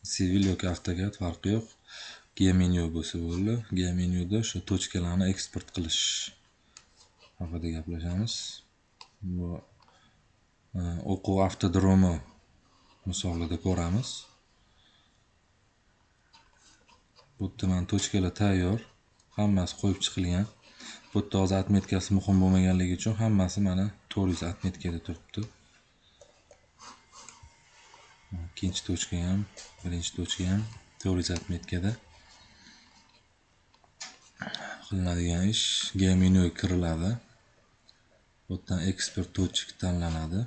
Civil yoki AutoCAD farqi yo'q. G-menyu bo'lsa bo'ldi. G-menyuda shu tochkalarni eksport qilish haqida gaplashamiz. Bu o'quv avtodromi misolida ko'ramiz. Bu yerda mana tochkalar tayyor, hammasi qo'yib chiqilgan. Bu yerda hozir atmetkasi muhim bo'lmaganligi uchun hammasi mana 400 atmetkada turibdi. Ikkinchi tochka ham, birinchi tochka ham 400 atmetkada. Qilinadigan ish G-menyu kiriladi. Bu yerdan eksport tochka tanlanadi.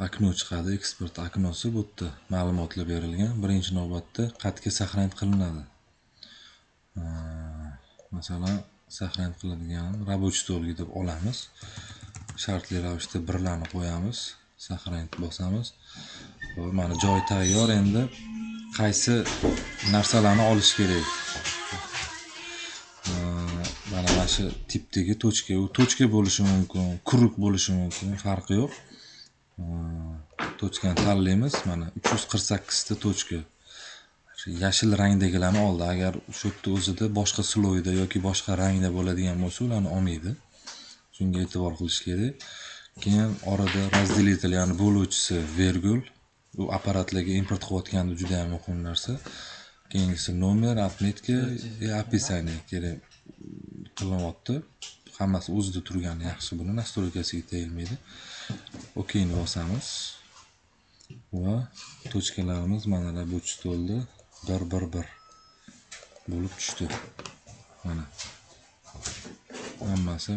Okno chiqadi, eksport oknosi bu yerda ma'lumotlar berilgan. Birinchi navbatda qatga saqlanib qilinadi. Masalan, saqlanib qiladigan rабочий stolga deb olamiz. Shartli ravishda birlarni qo'yamiz, saqlanib bosamiz. Mana joy tayyor, endi qaysi narsalarni olish kerak? Mana shu tipdagi tochka, u tochka bo'lishi mumkin, kuruk bo'lishi mumkin, farqi yo'q. Tochkani tanlaymiz. Mana 348 ta tochka. Yashil rangdagilarni oldi. Agar shu yerda o'zida boshqa sloyda yoki boshqa rangda bo'ladigan bo'lsa, ularni olmaydi. Shunga e'tibor qilish kerak. Keyin orada razdelитель, ya'ni bo'luvchisi virgul. Bu apparatlarga import qilayotganda juda ham muhim narsa. Keyingisi nomer, отметка va описание kerak qilyapti. Hammasi o'zida turgani yaxshi, buni настройкasiga tegilmaydi. OKni bosamiz. Va tochkalarimiz mana rабочий stolda 111 bo'lib tushdi. Mana hammasi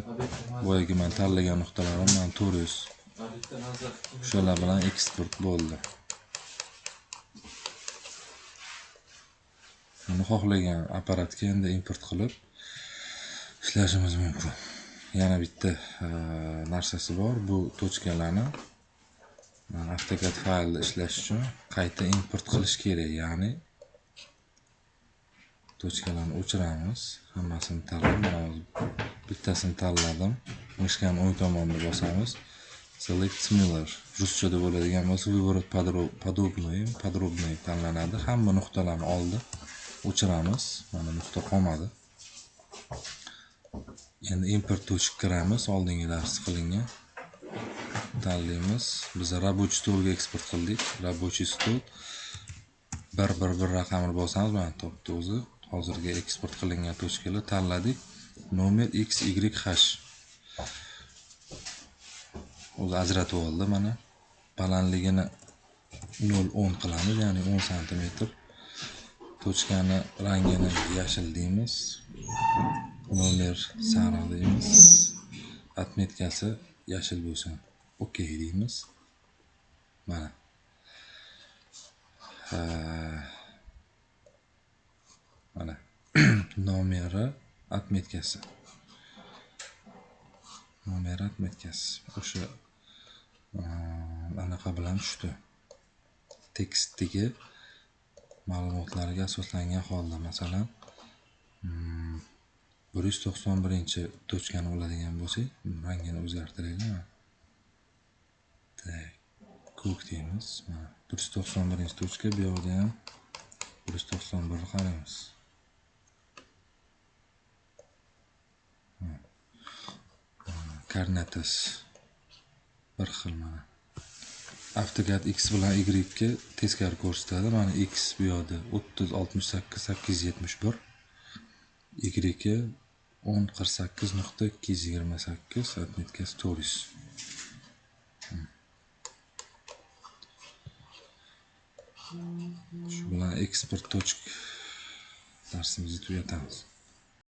boyagi men tanlagan nuqtalarim mana 400. Shular bilan eksport bo'ldi. Buni xohlagan apparatga endi import qilib ishlashimiz mumkin. Yana bitta narsasi bor. Bu tochkalarni AutoCAD faylda ishlash uchun qayta import qilish kerak. Ya'ni tochkalarni o'chiramiz. Hammasini tanlab, bittasini tanladim. Mishkani o'ng tomonga bosamiz. Select similar. Ruschada bo'ladigan bo'lsa, выбрать подробный tanlanadi. Hamma nuqtalarni oldi. O'chiramiz. Mana nuqta qolmadi. Endi import tochka kiramiz. Oldingilarsiz qilingan. Tanlaymiz. Biz rабочий stolga eksport qildik. Rабочий stol 111 raqamini bosamiz. Mana topdi o'zi. Hozirgi eksport qilingan tochkalar tanladik. Nomer XYH. O'zi ajratib oldi mana. Balandligini 0.10 qilamiz, ya'ni 10 sm. Tochkani rangini yashil deymiz. Nomer sariq deymiz. Atmetkasi yashil bo'lsin. OK deymiz. Mana. Mana. Nomeri, atmetkasi. Nomer atmetkasi. O'sha anaqa bilan tushdi. Tekstdagi ma'lumotlarga asoslangan holda, masalan, 191-tochkani oladigan bo'lsak, rangini o'zgartiraylik. Ko'k deymiz. 191-tochka, bu yerda ham 191 qaraymiz. Koordinatasi bir xil mana. AutoCAD X bilan Y ga teskari ko'rsatadi. Mana X bu yerda 3068 871, Y ga 1048.228, atmetkasi 400. Shu bilan eksport tochka darsimizni tugatamiz.